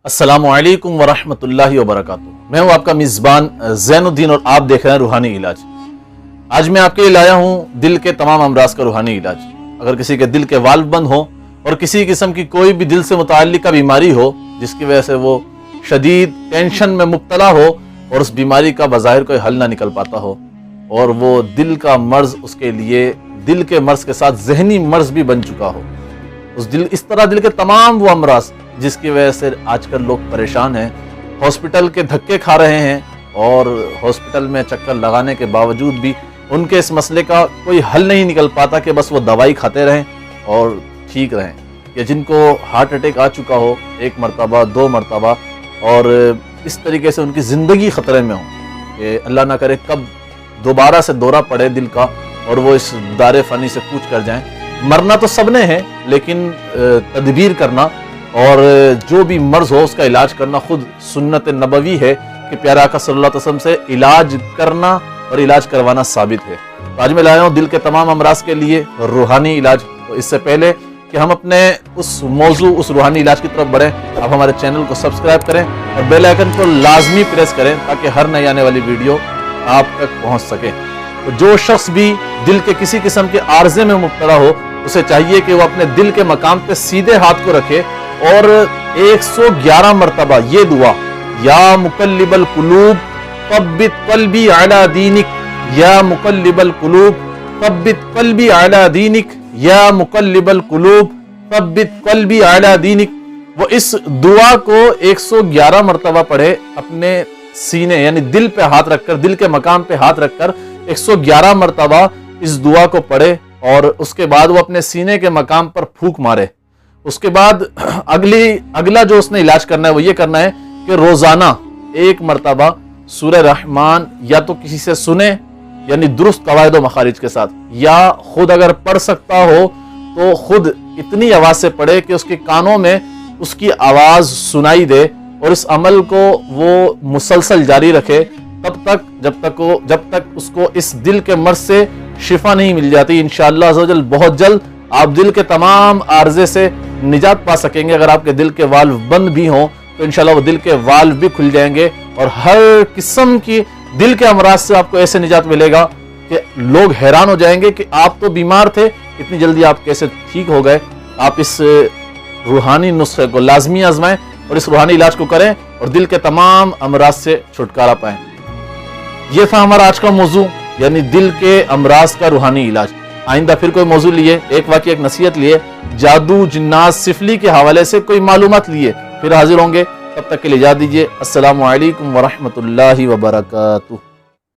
السلام علیکم ورحمۃ اللہ وبرکاتہ۔ میں ہوں آپ کا میزبان زین الدین اور آپ دیکھ رہے ہیں روحانی علاج۔ آج میں آپ کے لیے لایا ہوں دل کے تمام امراض کا روحانی علاج۔ اگر کسی کے دل کے والو بند ہو اور کسی قسم کی کوئی بھی دل سے متعلقہ بیماری ہو جس کی وجہ سے وہ شدید ٹینشن میں مبتلا ہو اور اس بیماری کا بظاہر کوئی حل نہ نکل پاتا ہو اور وہ دل کا مرض اس کے لیے دل کے مرض کے ساتھ ذہنی مرض بھی بن چکا ہو، اس طرح دل کے تمام وہ امراض جس کی وجہ سے آج کل لوگ پریشان ہیں، ہاسپٹل کے دھکے کھا رہے ہیں اور ہاسپٹل میں چکر لگانے کے باوجود بھی ان کے اس مسئلے کا کوئی حل نہیں نکل پاتا کہ بس وہ دوائی کھاتے رہیں اور ٹھیک رہیں، یا جن کو ہارٹ اٹیک آ چکا ہو 1 مرتبہ 2 مرتبہ اور اس طریقے سے ان کی زندگی خطرے میں ہو کہ اللہ نہ کرے کب دوبارہ سے دورہ پڑے دل کا اور وہ اس دار فانی سے کوچ کر جائیں۔ مرنا تو سب نے ہے لیکن تدبیر کرنا اور جو بھی مرض ہو اس کا علاج کرنا خود سنت نبوی ہے کہ پیارا آقا صلی اللہ علیہ وسلم سے علاج کرنا اور علاج کروانا ثابت ہے۔ آج میں لایا ہوں دل کے تمام امراض کے لیے روحانی علاج۔ تو اس سے پہلے کہ ہم اپنے اس روحانی علاج کی طرف بڑھیں، آپ ہمارے چینل کو سبسکرائب کریں اور بیل آئیکن کو لازمی پریس کریں تاکہ ہر نئی آنے والی ویڈیو آپ تک پہنچ سکے۔ تو جو شخص بھی دل کے کسی قسم کے عارضے میں مبتلا ہو اسے چاہیے کہ وہ اپنے دل کے مقام پہ سیدھے ہاتھ کو رکھے اور 111 مرتبہ یہ دعا، یا مقلب القلوب ثبت قلبی علی دینک، یا مقلب القلوب ثبت قلبی علی دینک، یا مقلب القلوب ثبت قلبی علی دینک۔ وہ اس دعا کو 111 مرتبہ پڑھے، اپنے سینے یعنی دل پہ ہاتھ رکھ کر، دل کے مقام پہ ہاتھ رکھ کر 111 مرتبہ اس دعا کو پڑھے اور اس کے بعد وہ اپنے سینے کے مقام پر پھونک مارے۔ اس کے بعد اگلا جو اس نے علاج کرنا ہے وہ یہ کرنا ہے کہ روزانہ 1 مرتبہ سورہ رحمان یا تو کسی سے سنے یعنی درست قواعد و مخارج کے ساتھ، یا خود اگر پڑھ سکتا ہو تو خود اتنی آواز سے پڑھے کہ اس کے کانوں میں اس کی آواز سنائی دے، اور اس عمل کو وہ مسلسل جاری رکھے تب تک جب تک اس کو اس دل کے مرض سے شفا نہیں مل جاتی۔ انشاءاللہ عزوجل بہت جلد آپ دل کے تمام عارضے سے نجات پا سکیں گے۔ اگر آپ کے دل کے والو بند بھی ہوں تو انشاءاللہ وہ دل کے والو بھی کھل جائیں گے اور ہر قسم کی دل کے امراض سے آپ کو ایسے نجات ملے گا کہ لوگ حیران ہو جائیں گے کہ آپ تو بیمار تھے، اتنی جلدی آپ کیسے ٹھیک ہو گئے۔ آپ اس روحانی نسخے کو لازمی آزمائیں اور اس روحانی علاج کو کریں اور دل کے تمام امراض سے چھٹکارا پائیں۔ یہ تھا ہمارا آج کا موضوع، یعنی دل کے امراض کا روحانی علاج۔ آئندہ پھر کوئی موضوع لیے، ایک واقعہ ایک نصیحت لیے، جادو جنات سفلی کے حوالے سے کوئی معلومات لیے پھر حاضر ہوں گے۔ تب تک کے لیے اجازت دیجیے۔ السلام علیکم ورحمۃ اللہ وبرکاتہ۔